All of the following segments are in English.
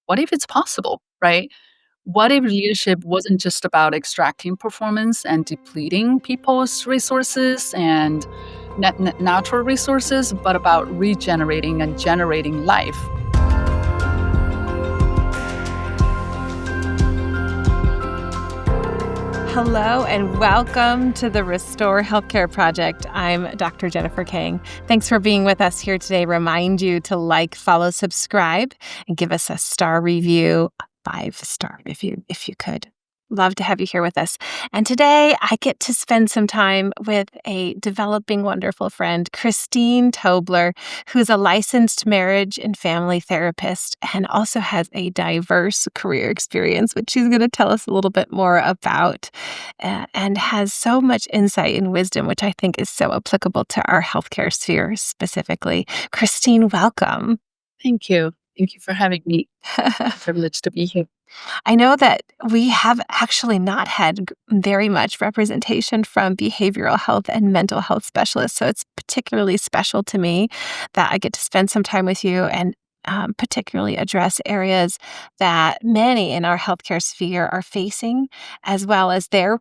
what if it's possible, right? What if leadership wasn't just about extracting performance and depleting people's resources and natural resources, but about regenerating and generating life? Hello and welcome to the Restore Healthcare Project. I'm Dr. Jennifer Kang. Thanks for being with us here today. Remind you to like, follow, subscribe, and give us a star review, a 5-star if you could. Love to have you here with us. And today I get to spend some time with a developing wonderful friend, Christine Tobler, who's a licensed marriage and family therapist and also has a diverse career experience, which she's going to tell us a little bit more about, and has so much insight and wisdom, which I think is so applicable to our healthcare sphere specifically. Christine, welcome. Thank you. Thank you for having me. Privileged to be here. I know that we have actually not had very much representation from behavioral health and mental health specialists, so it's particularly special to me that I get to spend some time with you and particularly address areas that many in our healthcare sphere are facing, as well as their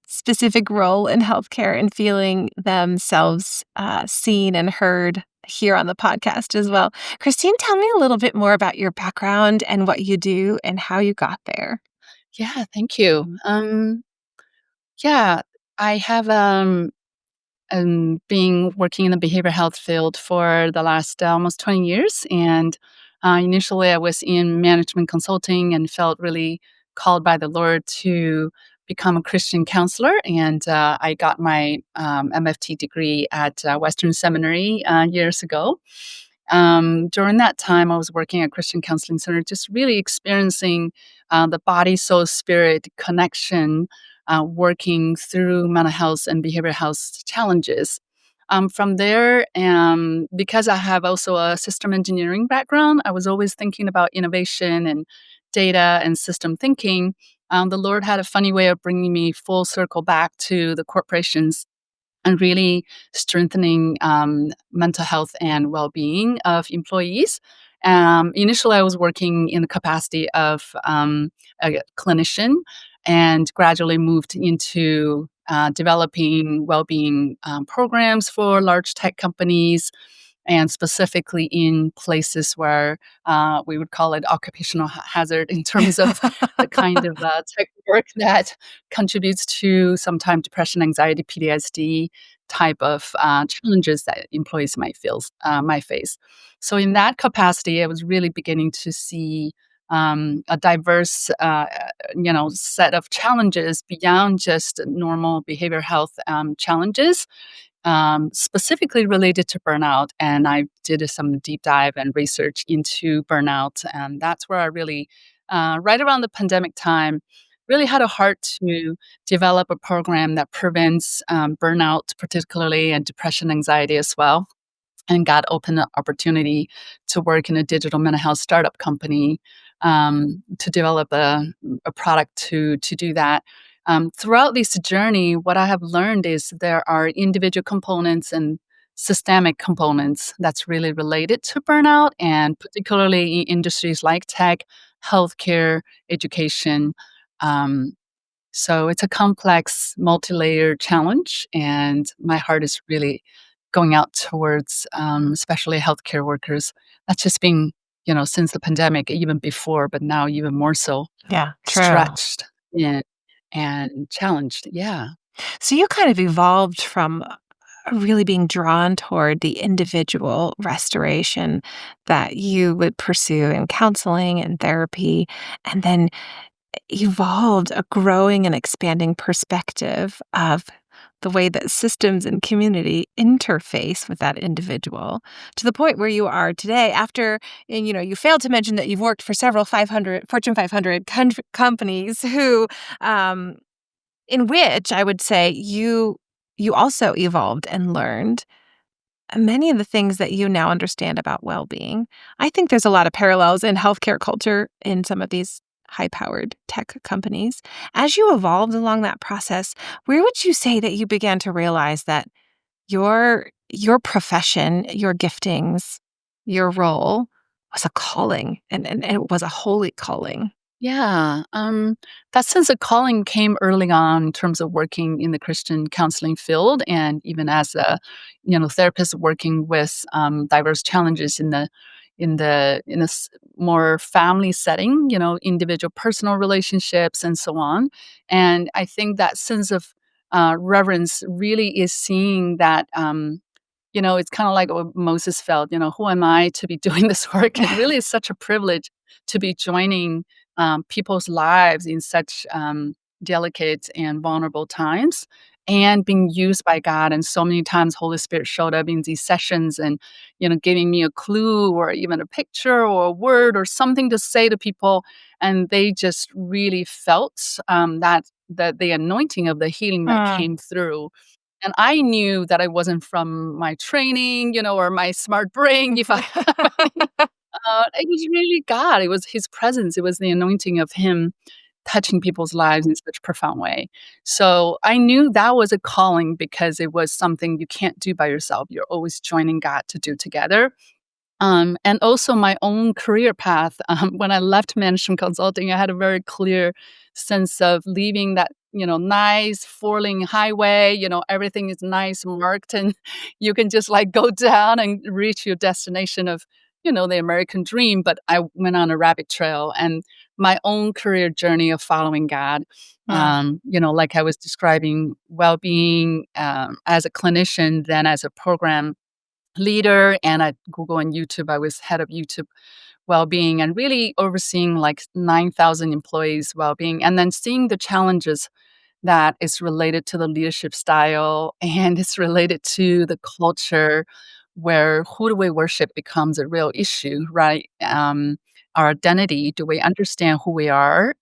specific role in healthcare and feeling themselves seen and heard here on the podcast as well. Christine, tell me a little bit more about your background and what you do and how you got there. Yeah, thank you. Yeah, I have been working in the behavioral health field for the last almost 20 years. And initially, I was in management consulting and felt really called by the Lord to become a Christian counselor. And I got my MFT degree at Western Seminary years ago. During that time, I was working at Christian Counseling Center, just really experiencing the body, soul, spirit connection, working through mental health and behavioral health challenges. From there, because I have also a system engineering background, I was always thinking about innovation and data and system thinking. The Lord had a funny way of bringing me full circle back to the corporations and really strengthening mental health and well-being of employees. Initially, I was working in the capacity of a clinician and gradually moved into developing well-being programs for large tech companies and specifically in places where we would call it occupational hazard in terms of the kind of tech work that contributes to sometimes depression, anxiety, PTSD type of challenges that employees might face. So in that capacity, I was really beginning to see a diverse, set of challenges beyond just normal behavioral health challenges, specifically related to burnout. And I did some deep dive and research into burnout. And that's where I really, right around the pandemic time, really had a heart to develop a program that prevents burnout, particularly, and depression, anxiety as well. And got open opportunity to work in a digital mental health startup company to develop a product to do that. Throughout this journey, what I have learned is there are individual components and systemic components that's really related to burnout, and particularly in industries like tech, healthcare, education. Um, so it's a complex, multi-layered challenge, and my heart is really going out towards, especially healthcare workers. That's just been, since the pandemic, even before, but now even more so Yeah, true. stretched and challenged. Yeah. So you kind of evolved from really being drawn toward the individual restoration that you would pursue in counseling and therapy, and then evolved a growing and expanding perspective of the way that systems and community interface with that individual to the point where you are today after, and you failed to mention that you've worked for several Fortune 500 companies who, in which I would say you also evolved and learned many of the things that you now understand about well-being. I think there's a lot of parallels in healthcare culture in some of these high-powered tech companies. As you evolved along that process, where would you say that you began to realize that your profession, your giftings, your role was a calling and it was a holy calling. Yeah, that sense of calling came early on in terms of working in the Christian counseling field, and even as a, therapist working with diverse challenges in this more family setting, individual personal relationships and so on. And I think that sense of reverence really is seeing that. It's kind of like what Moses felt, who am I to be doing this work? And really, it's such a privilege to be joining people's lives in such delicate and vulnerable times and being used by God. And so many times, Holy Spirit showed up in these sessions and, giving me a clue or even a picture or a word or something to say to people. And they just really felt that the anointing of the healing that Mm. came through. And I knew that I wasn't from my training, or my smart brain if I have any. It was really God. It was His presence. It was the anointing of Him touching people's lives in such a profound way. So I knew that was a calling because it was something you can't do by yourself. You're always joining God to do together. And also my own career path. When I left management consulting, I had a very clear sense of leaving that, nice four-lane highway. Everything is nice marked, and you can just like go down and reach your destination of, the American dream. But I went on a rabbit trail and my own career journey of following God. Mm. Like I was describing well-being as a clinician, then as a program leader, and at Google and YouTube, I was head of YouTube well-being and really overseeing like 9,000 employees' well-being, and then seeing the challenges that is related to the leadership style and it's related to the culture where who do we worship becomes a real issue, right? Our identity, do we understand who we are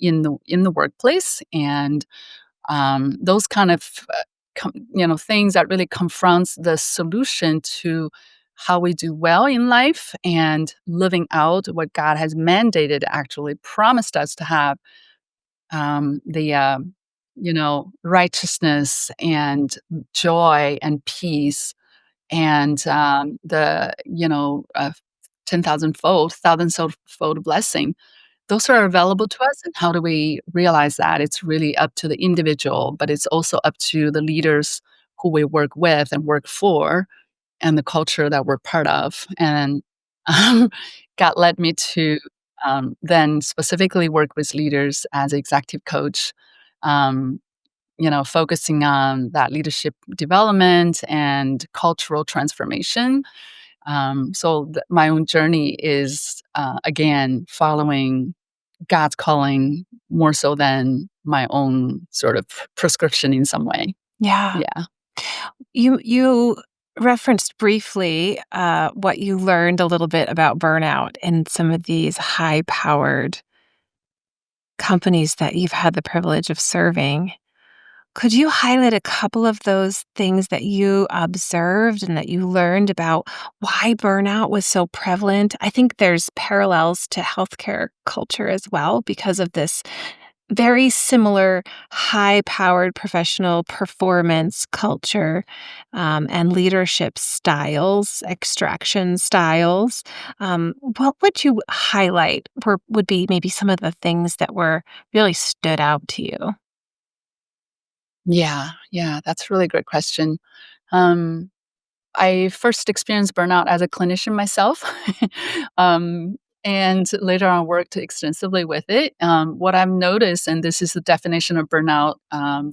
in the workplace? And those kind of things that really confronts the solution to how we do well in life and living out what God has mandated, actually promised us to have, the righteousness and joy and peace and the 10,000 fold, thousand fold blessing. Those are available to us, and how do we realize that? It's really up to the individual, but it's also up to the leaders who we work with and work for and the culture that we're part of. And um, God led me to then specifically work with leaders as executive coach, um, focusing on that leadership development and cultural transformation. So my own journey is, again, following God's calling more so than my own sort of prescription in some way. Yeah. Yeah. You referenced briefly, what you learned a little bit about burnout in some of these high-powered companies that you've had the privilege of serving. Could you highlight a couple of those things that you observed and that you learned about why burnout was so prevalent? I think there's parallels to healthcare culture as well because of this very similar high-powered professional performance culture, and leadership styles, extraction styles. What would you highlight would be maybe some of the things that were really stood out to you? Yeah, yeah, that's a really great question. Um, I first experienced burnout as a clinician myself, um, and later on worked extensively with it. What I've noticed, and this is the definition of burnout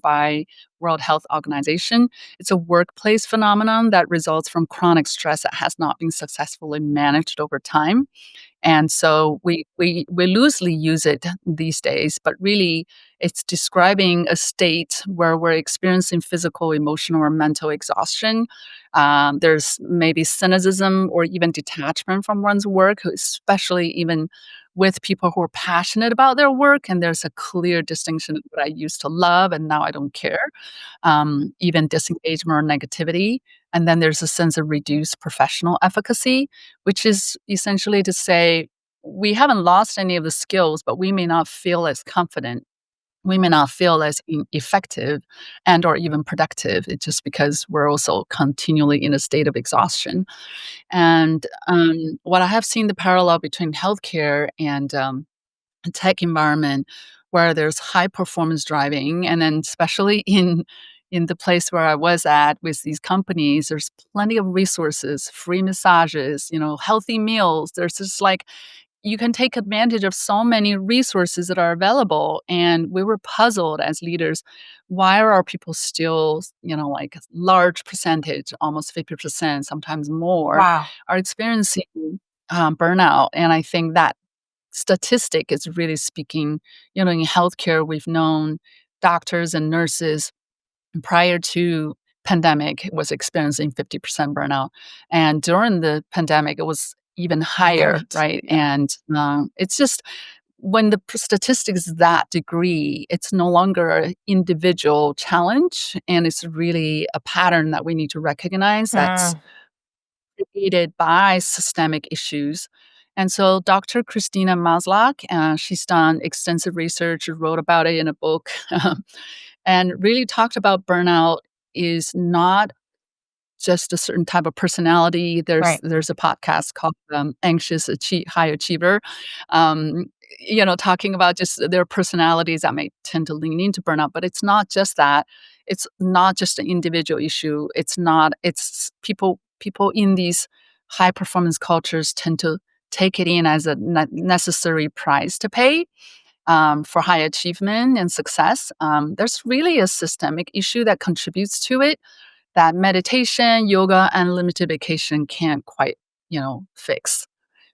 by World Health Organization, it's a workplace phenomenon that results from chronic stress that has not been successfully managed over time. And so we loosely use it these days, but really it's describing a state where we're experiencing physical, emotional, or mental exhaustion. There's maybe cynicism or even detachment from one's work, especially even with people who are passionate about their work. And there's a clear distinction of what I used to love and now I don't care, even disengagement or negativity. And then there's a sense of reduced professional efficacy, which is essentially to say we haven't lost any of the skills, but we may not feel as confident we may not feel as effective and or even productive. It's just because we're also continually in a state of exhaustion. And what I have seen the parallel between healthcare and tech environment where there's high performance driving, and then especially in the place where I was at with these companies, there's plenty of resources, free massages, healthy meals. There's just like you can take advantage of so many resources that are available. And we were puzzled as leaders, why are our people still, like a large percentage, almost 50%, sometimes more, Wow. are experiencing burnout. And I think that statistic is really speaking. In healthcare, we've known doctors and nurses prior to pandemic was experiencing 50% burnout. And during the pandemic, it was even higher, Right. right? Yeah. And it's just when the statistics is that degree, it's no longer an individual challenge, and it's really a pattern that we need to recognize that's Mm, created by systemic issues. And so Dr. Christina Maslach, she's done extensive research, wrote about it in a book, and really talked about burnout is not just a certain type of personality. There's right. there's a podcast called Anxious High Achiever, um, talking about just their personalities that may tend to lean into burnout. But it's not just that. It's not just an individual issue. It's not. It's people in these high performance cultures tend to take it in as a necessary price to pay for high achievement and success. There's really a systemic issue that contributes to it that meditation, yoga, and limited vacation can't quite, fix.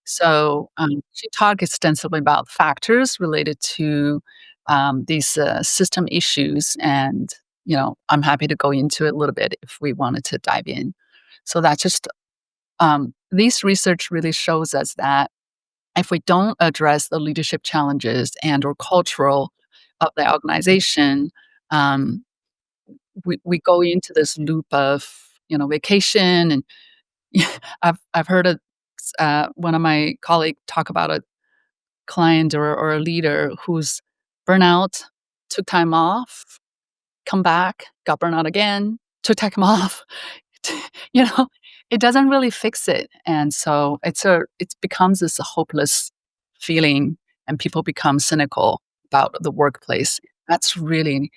So she talked extensively about factors related to these system issues, and I'm happy to go into it a little bit if we wanted to dive in. So that's just these research really shows us that if we don't address the leadership challenges and or cultural of the organization, um, we go into this loop of vacation and I've heard one of my colleague talk about a client or a leader who's burnout, took time off, come back, got burnout again, took time off. you know, it doesn't really fix it, and so it becomes this hopeless feeling, and people become cynical about the workplace. That's really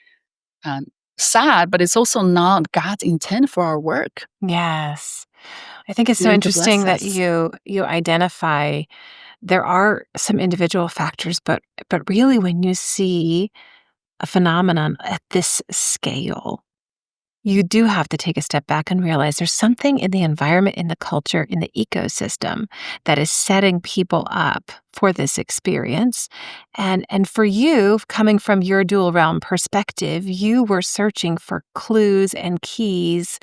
um, sad, but it's also not God's intent for our work. Yes. I think it's so Here to interesting bless that us. you identify there are some individual factors, but really when you see a phenomenon at this scale, you do have to take a step back and realize there's something in the environment, in the culture, in the ecosystem that is setting people up for this experience. And for you, coming from your dual realm perspective, you were searching for clues and keys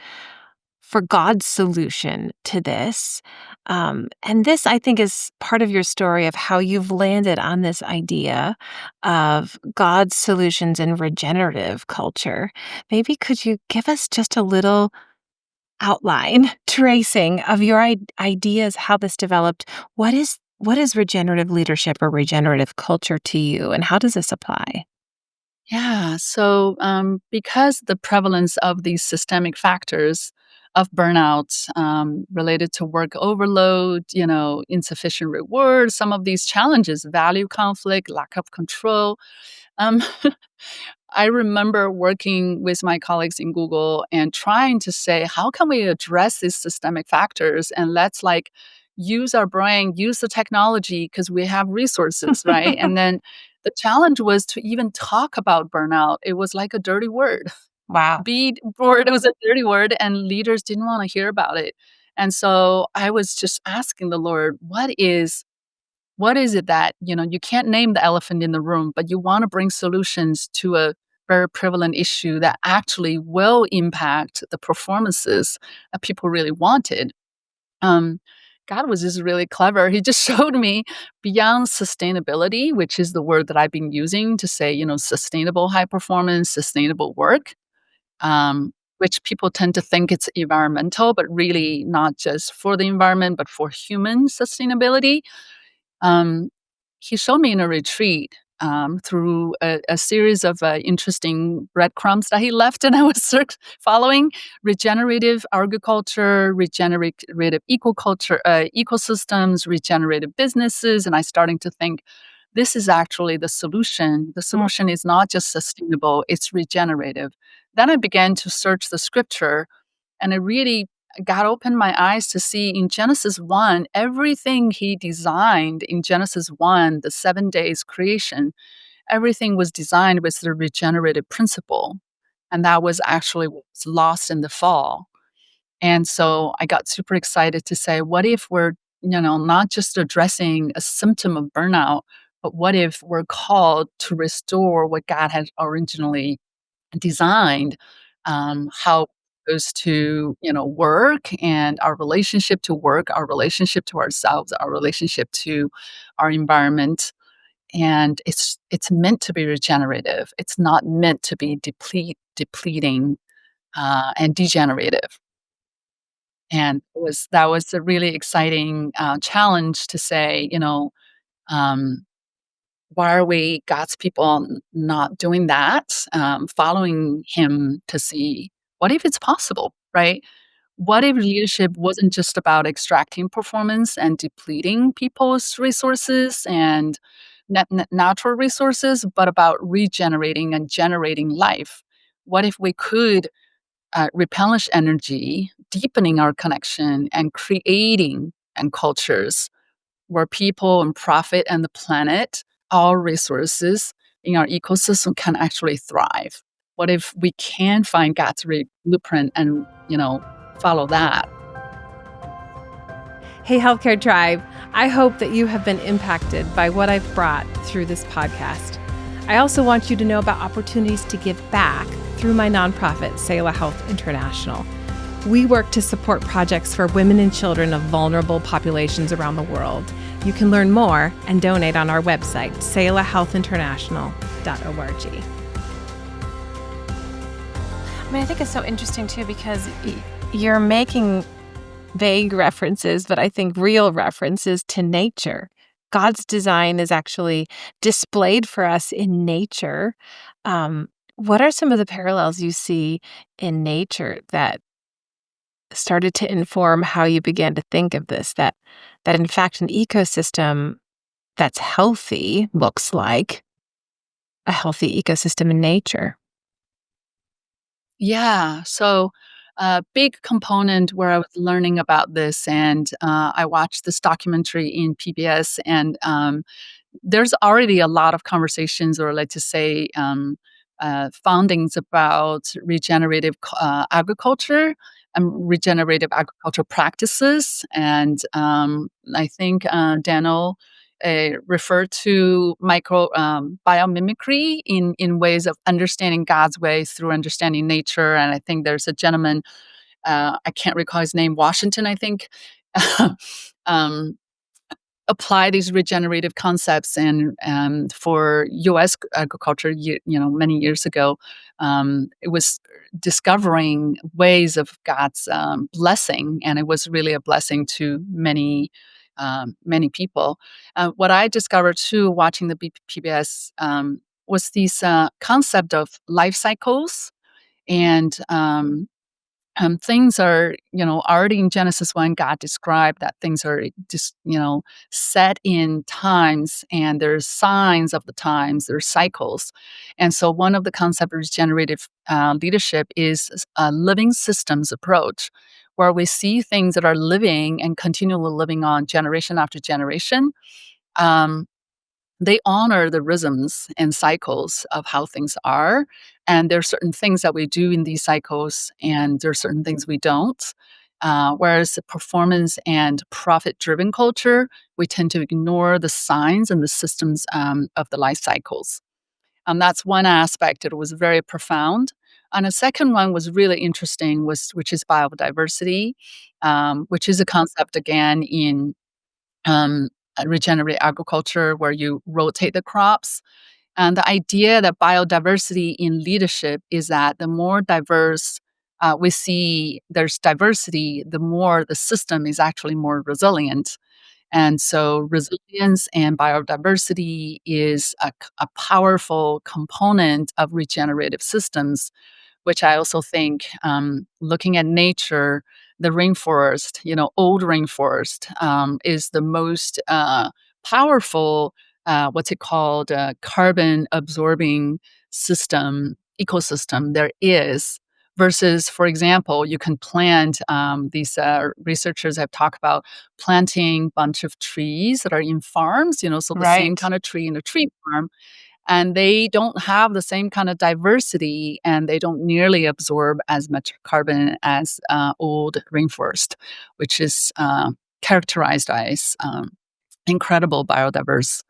for God's solution to this. And this, I think, is part of your story of how you've landed on this idea of God's solutions in regenerative culture. Maybe could you give us just a little outline, tracing of your ideas, how this developed? What is regenerative leadership or regenerative culture to you, and how does this apply? Yeah. So, because the prevalence of these systemic factors of burnout related to work overload, insufficient reward, some of these challenges, value conflict, lack of control. Um, I remember working with my colleagues in Google and trying to say, how can we address these systemic factors? And let's like use our brain, use the technology because we have resources, right? And then the challenge was to even talk about burnout. It was like a dirty word. Wow. Be bored, it was a dirty word, and leaders didn't want to hear about it. And so I was just asking the Lord, what is it that, you can't name the elephant in the room, but you wanna bring solutions to a very prevalent issue that actually will impact the performances that people really wanted. Um, God was just really clever. He just showed me beyond sustainability, which is the word that I've been using to say, sustainable high performance, sustainable work, which people tend to think it's environmental, but really not just for the environment, but for human sustainability. Um, he showed me in a retreat, through a series of interesting breadcrumbs that he left, and I was following regenerative agriculture, regenerative ecoculture, ecosystems, regenerative businesses, and I starting to think this is actually the solution. The Mm. solution is not just sustainable; it's regenerative. Then I began to search the scripture, and I really God opened my eyes to see in Genesis 1, everything he designed in Genesis 1, the 7 days creation, everything was designed with the regenerative principle. And that was actually what was lost in the fall. And so I got super excited to say, what if we're, not just addressing a symptom of burnout, but what if we're called to restore what God had originally designed, how it goes to, work and our relationship to work, our relationship to ourselves, our relationship to our environment. And it's meant to be regenerative. It's not meant to be depleting, and degenerative. And that was a really exciting, challenge to say, um, why are we, God's people, not doing that? Following Him to see what if it's possible, right? What if leadership wasn't just about extracting performance and depleting people's resources and natural resources, but about regenerating and generating life? What if we could replenish energy, deepening our connection, and creating and cultures where people and profit and the planet, all resources in our ecosystem can actually thrive? What if we can find God's blueprint and, follow that? Hey, Healthcare Tribe, I hope that you have been impacted by what I've brought through this podcast. I also want you to know about opportunities to give back through my nonprofit, Selah Health International. We work to support projects for women and children of vulnerable populations around the world. You can learn more and donate on our website, selahhealthinternational.org. I mean, I think it's so interesting, too, because you're making vague references, but I think real references to nature. God's design is actually displayed for us in nature. What are some of the parallels you see in nature that started to inform how you began to think of this? That in fact, an ecosystem that's healthy looks like a healthy ecosystem in nature. Yeah. So, a big component where I was learning about this, and I watched this documentary in PBS, and there's already a lot of conversations, or let's just say, foundings about agriculture and regenerative agricultural practices. And I think Daniel referred to biomimicry in ways of understanding God's way through understanding nature. And I think there's a gentleman, I can't recall his name, Washington, I think. um, Apply these regenerative concepts, and for U.S. agriculture, many years ago, it was discovering ways of God's blessing, and it was really a blessing to many people. What I discovered too, watching the PBS, was this concept of life cycles, and things are, already in Genesis 1, God described that things are just, set in times, and there's signs of the times, there's cycles. And so one of the concepts of regenerative leadership is a living systems approach, where we see things that are living and continually living on generation after generation. Um, they honor the rhythms and cycles of how things are, and there are certain things that we do in these cycles, and there are certain things we don't. Whereas the performance and profit-driven culture, we tend to ignore the signs and the systems of the life cycles. That's one aspect that was very profound. And a second one was really interesting, which is biodiversity, which is a concept again in um, regenerative agriculture, where you rotate the crops. And the idea that biodiversity in leadership is that the more diverse we see there's diversity, the more the system is actually more resilient. And so resilience and biodiversity is a powerful component of regenerative systems, which I also think, looking at nature, the rainforest, old rainforest, is the most powerful, what's it called, carbon absorbing ecosystem there is. Versus, for example, you can plant, these researchers have talked about planting bunch of trees that are in farms, so the same Right. kind of tree in a tree farm, and they don't have the same kind of diversity, and they don't nearly absorb as much carbon as old rainforest, which is characterized as incredible biodiverse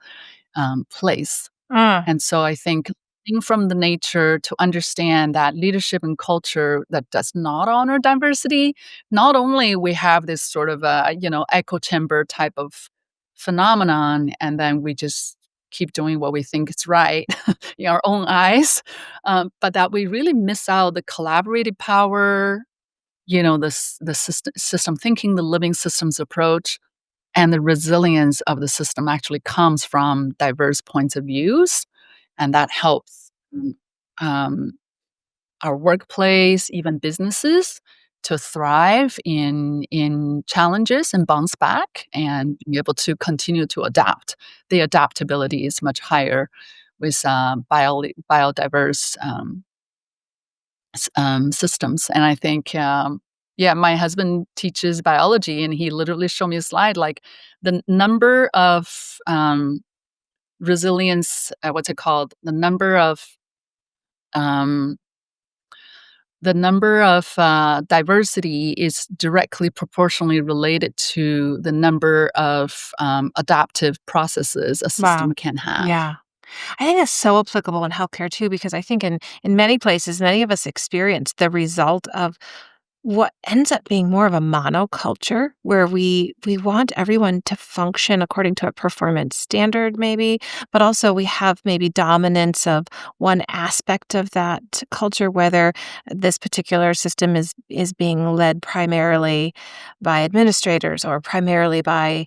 place. Mm, And so I think learning from the nature to understand that leadership and culture that does not honor diversity, not only we have this sort of echo chamber type of phenomenon, and then we just keep doing what we think is right in our own eyes, but that we really miss out the collaborative power, the system thinking, the living systems approach, and the resilience of the system actually comes from diverse points of views, and that helps, um, our workplace, even businesses, to thrive in challenges and bounce back and be able to continue to adapt. The adaptability is much higher with biodiverse systems. And I think, yeah, my husband teaches biology, and he literally showed me a slide like the number of resilience, what's it called? Um, the number of diversity is directly proportionally related to the number of adaptive processes a wow. system can have. Yeah. I think that's so applicable in healthcare too, because I think in many places, many of us experience the result of what ends up being more of a monoculture where we want everyone to function according to a performance standard maybe, but also we have maybe dominance of one aspect of that culture, whether this particular system is being led primarily by administrators or primarily by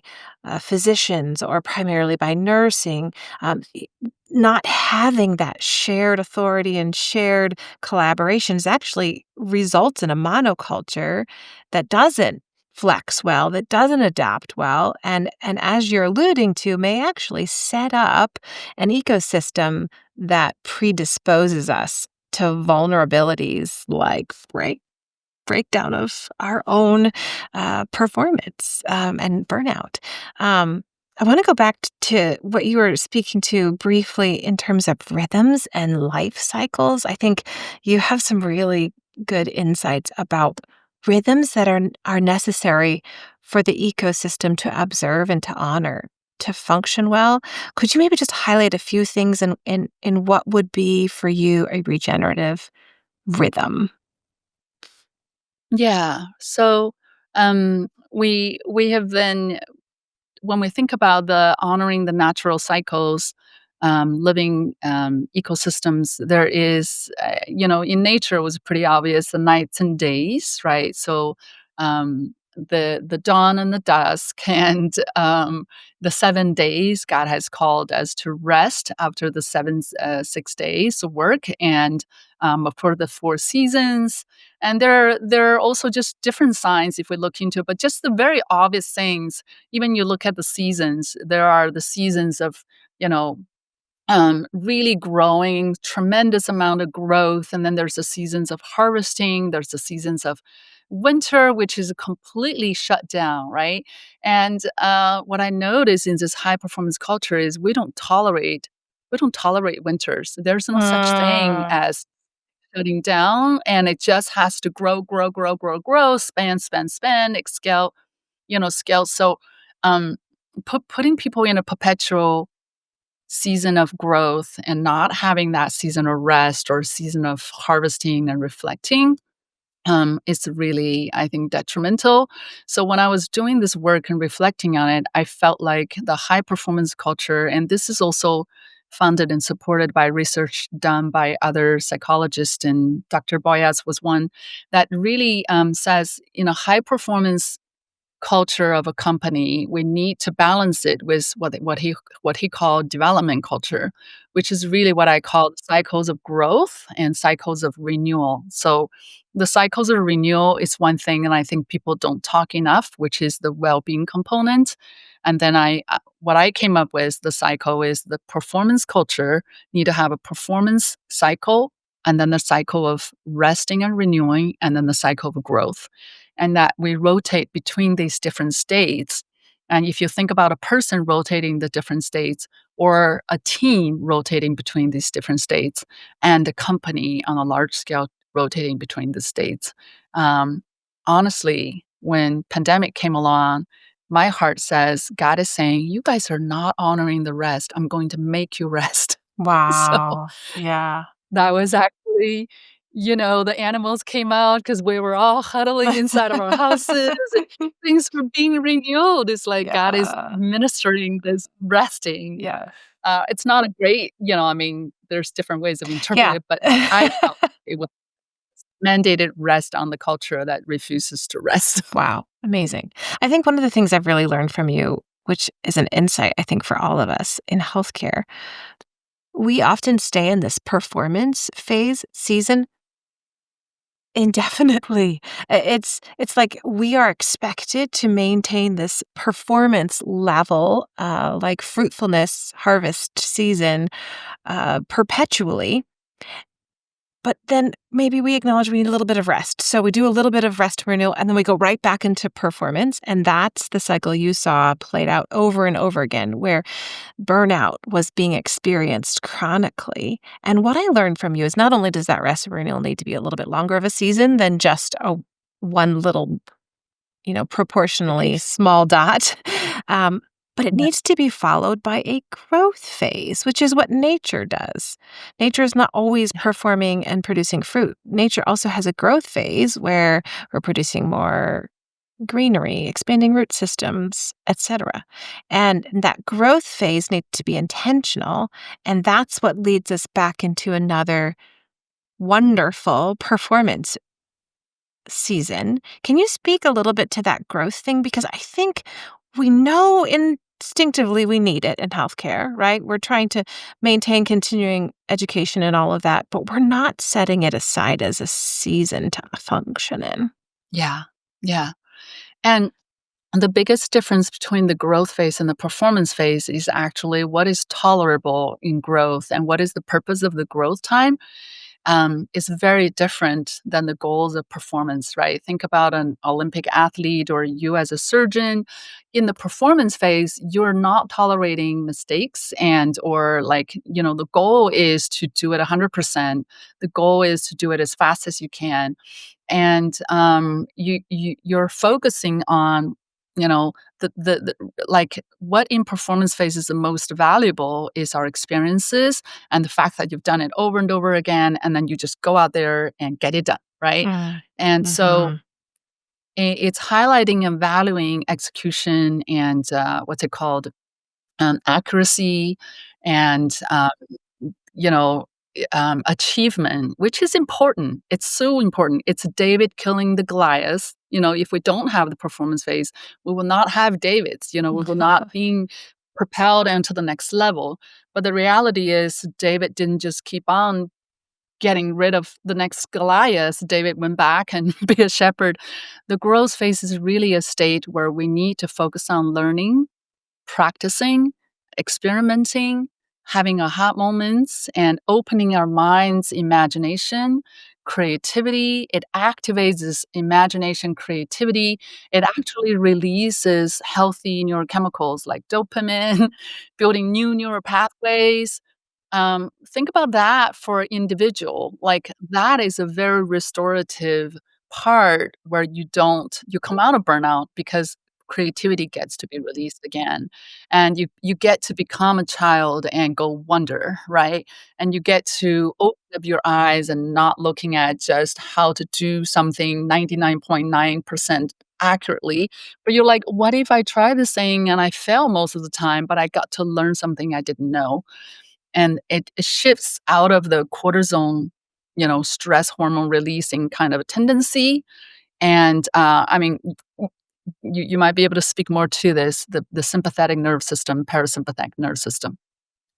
physicians or primarily by nursing. Not having that shared authority and shared collaborations actually results in a monoculture that doesn't flex well, that doesn't adapt well, and as you're alluding to, may actually set up an ecosystem that predisposes us to vulnerabilities like breakdown of our own performance and burnout. Um, I want to go back to what you were speaking to briefly in terms of rhythms and life cycles. I think you have some really good insights about rhythms that are necessary for the ecosystem to observe and to honor to function well. Could you maybe just highlight a few things in what would be for you a regenerative rhythm? Yeah. So we have been when we think about the honoring the natural cycles, living ecosystems, there is, in nature, it was pretty obvious the nights and days, right? So the dawn and the dusk, and the 7 days God has called us to rest after the 6 days of work, and for the 4 seasons. And there are also just different signs if we look into it, but just the very obvious things. Even you look at the seasons, there are the seasons of, you know, really growing, tremendous amount of growth, and then there's the seasons of harvesting, there's the seasons of winter, which is completely shut down, right? And what I notice in this high performance culture is we don't tolerate winters. There's no such thing Mm. as shutting down, and it just has to grow, grow, grow, grow, grow, span, scale. So, um, putting people in a perpetual season of growth and not having that season of rest or season of harvesting and reflecting, is really, I think, detrimental. So when I was doing this work and reflecting on it, I felt like the high performance culture, and this is also funded and supported by research done by other psychologists, and Dr. Boyas was one that really says, high performance culture of a company, we need to balance it with what he called development culture, which is really what I call cycles of growth and cycles of renewal. So the cycles of renewal is one thing, and I think people don't talk enough, which is the well-being component. And then what I came up with the cycle is the performance culture need to have a performance cycle, and then the cycle of resting and renewing, and then the cycle of growth, and that we rotate between these different states. And if you think about a person rotating the different states, or a team rotating between these different states, and a company on a large scale rotating between the states, um, honestly, when pandemic came along, my heart says God is saying, "You guys are not honoring the rest. I'm going to make you rest." So Wow. Yeah. that was actually, the animals came out because we were all huddling inside of our houses, and things were being renewed. It's like God is Yeah. ministering this resting. Yeah. It's not a great, I mean, there's different ways of interpreting Yeah. it, but I felt it was mandated rest on the culture that refuses to rest. Wow, amazing. I think one of the things I've really learned from you, which is an insight, I think, for all of us in healthcare, we often stay in this performance phase season indefinitely. It's like we are expected to maintain this performance level, like fruitfulness harvest season, perpetually. But then maybe we acknowledge we need a little bit of rest. So we do a little bit of rest renewal and then we go right back into performance. And that's the cycle you saw played out over and over again, where burnout was being experienced chronically. And what I learned from you is not only does that rest renewal need to be a little bit longer of a season than just a one little proportionally small dot. Um, but it Yeah. needs to be followed by a growth phase, which is what nature does. Nature is not always Yeah. performing and producing fruit. Nature also has a growth phase where we're producing more greenery, expanding root systems, etc. And that growth phase needs to be intentional. And that's what leads us back into another wonderful performance season. Can you speak a little bit to that growth thing? Because I think we know instinctively we need it in healthcare, right? We're trying to maintain continuing education and all of that, but we're not setting it aside as a season to function in. Yeah. Yeah. And the biggest difference between the growth phase and the performance phase is actually what is tolerable in growth and what is the purpose of the growth time. Is very different than the goals of performance, right? Think about an Olympic athlete or you as a surgeon. In the performance phase, you're not tolerating mistakes, and or like, the goal is to do it 100%. The goal is to do it as fast as you can. And you're focusing on, the like what in performance phase is the most valuable is our experiences and the fact that you've done it over and over again, and then you just go out there and get it done, right? Mm. And so Mhm. it's highlighting and valuing execution and what's it called, accuracy, and you know achievement, which is important. It's so important. It's David killing the Goliath. If we don't have the performance phase, we will not have Davids. We will not being propelled into the next level. But the reality is David didn't just keep on getting rid of the next Goliath. David went back and be a shepherd. The growth phase is really a state where we need to focus on learning, practicing, experimenting, having aha moments, and opening our minds, imagination, creativity. It activates this imagination, creativity. It actually releases healthy neurochemicals like dopamine, building new neural pathways. Think about that for individual. Like that is a very restorative part where you come out of burnout because creativity gets to be released again, and you get to become a child and go wonder, right? And you get to open up your eyes and not looking at just how to do something 99.9% accurately, but you're like, what if I try this thing and I fail most of the time, but I got to learn something I didn't know? And it shifts out of the cortisone, stress hormone releasing kind of a tendency. And I mean, you might be able to speak more to this, the sympathetic nerve system, parasympathetic nerve system.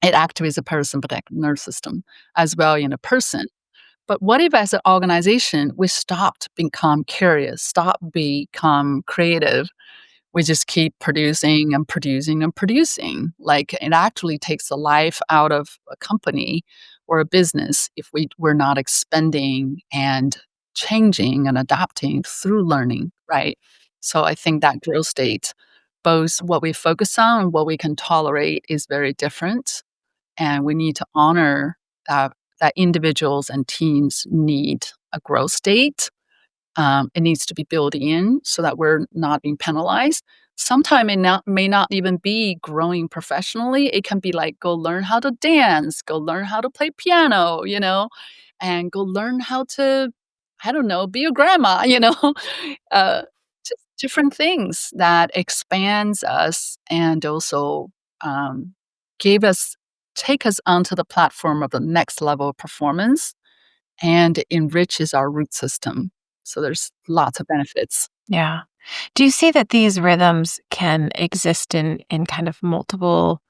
It activates the parasympathetic nerve system as well in a person. But what if as an organization, we stopped become curious, stop become creative, we just keep producing and producing and producing. Like it actually takes the life out of a company or a business if we're not expanding and changing and adapting through learning, right? So I think that growth state, both what we focus on and what we can tolerate, is very different. And we need to honor that individuals and teams need a growth state. It needs to be built in so that we're not being penalized. Sometimes it may not even be growing professionally. It can be like go learn how to dance, go learn how to play piano, and go learn how to, I don't know, be a grandma, uh, just different things that expands us and also um, gave us take us onto the platform of the next level of performance and enriches our root system. So there's lots of benefits. Yeah. Do you see that these rhythms can exist in kind of multiple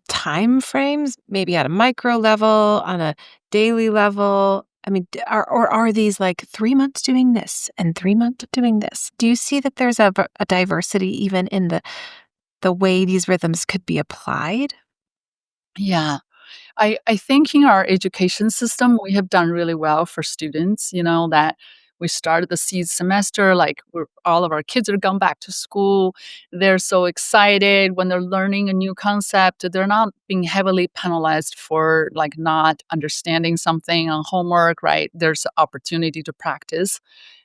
time frames, maybe at a micro level, on a daily level? I mean, are these like 3 months doing this and 3 months doing this? Do you see that there's a diversity even in the way these rhythms could be applied? Yeah. I think in our education system, we have done really well for students, that we started the seed semester, like all of our kids are going back to school. They're so excited when they're learning a new concept. They're not being heavily penalized for like not understanding something on homework, right? There's an opportunity to practice.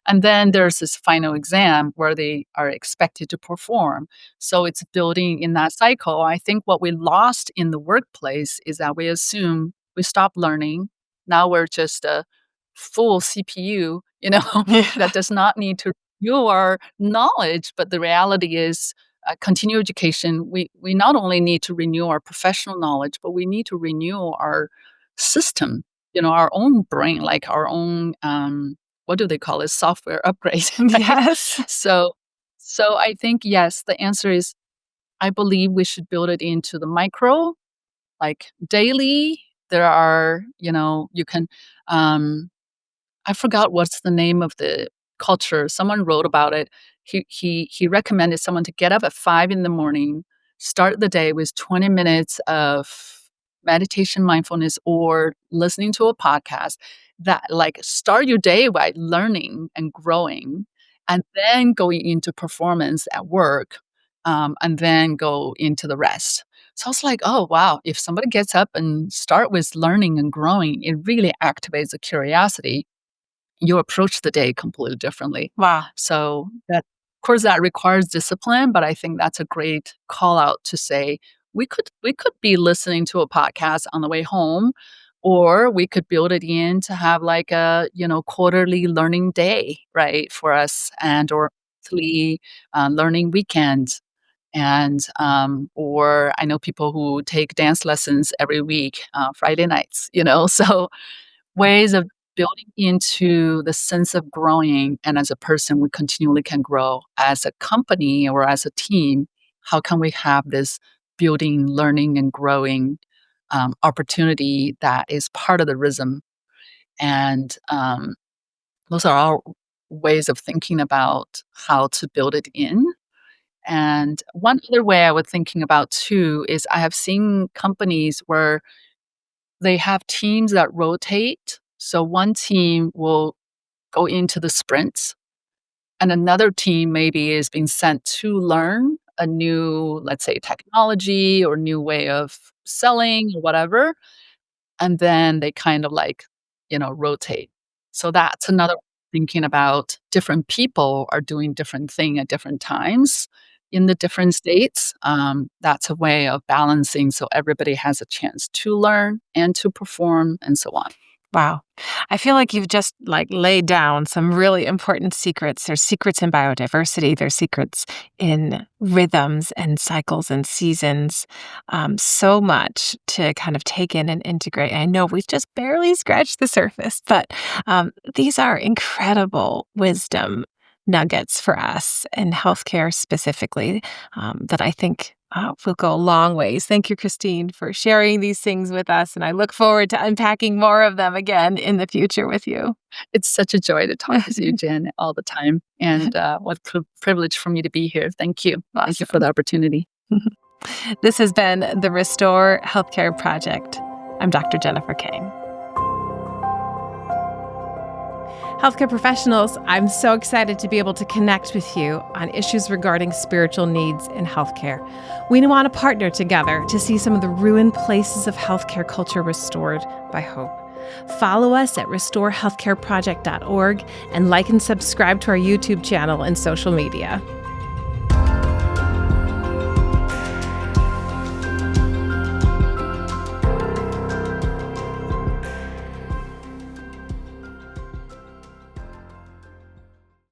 And then there's this final exam where they are expected to perform. So it's building in that cycle. I think what we lost in the workplace is that we assume we stop learning. Now we're just a full CPU, Yeah. that does not need to renew our knowledge. But the reality is, continuing education, we not only need to renew our professional knowledge, but we need to renew our system, our own brain, like our own, what do they call it? Software upgrade, right? Yes. So, so I think, yes, the answer is I believe we should build it into the micro, like daily. There are, you can, um, I forgot what's the name of the culture. Someone wrote about it. He recommended someone to get up at 5 in the morning, start the day with 20 minutes of meditation, mindfulness, or listening to a podcast. That like start your day by learning and growing, and then going into performance at work, and then go into the rest. So I was like, oh wow, if somebody gets up and start with learning and growing, it really activates the curiosity. You approach the day completely differently. Wow. So that of course, that requires discipline, but I think that's a great call out to say, we could be listening to a podcast on the way home, or we could build it in to have like a, quarterly learning day, right, for us and or monthly, learning weekend. And, or I know people who take dance lessons every week, Friday nights, so ways of building into the sense of growing, and as a person we continually can grow as a company or as a team. How can we have this building, learning, and growing opportunity that is part of the rhythm? And those are all ways of thinking about how to build it in. And one other way I was thinking about too is I have seen companies where they have teams that rotate. So one team will go into the sprints, and another team maybe is being sent to learn a new, let's say, technology or new way of selling or whatever. And then they kind of like, rotate. So that's another thinking about different people are doing different thing at different times in the different states. That's a way of balancing so everybody has a chance to learn and to perform and so on. Wow. I feel like you've just like laid down some really important secrets. There's secrets in biodiversity, there's secrets in rhythms and cycles and seasons. So much to kind of take in and integrate. I know we've just barely scratched the surface, but these are incredible wisdom nuggets for us in healthcare specifically that I think will go a long ways. Thank you, Christine, for sharing these things with us. And I look forward to unpacking more of them again in the future with you. It's such a joy to talk with you, Jen, all the time. And what a privilege for me to be here. Thank you. Awesome. Thank you for the opportunity. This has been the Restore Healthcare Project. I'm Dr. Jennifer Kang. Healthcare professionals, I'm so excited to be able to connect with you on issues regarding spiritual needs in healthcare. We want to partner together to see some of the ruined places of healthcare culture restored by hope. Follow us at restorehealthcareproject.org and like and subscribe to our YouTube channel and social media.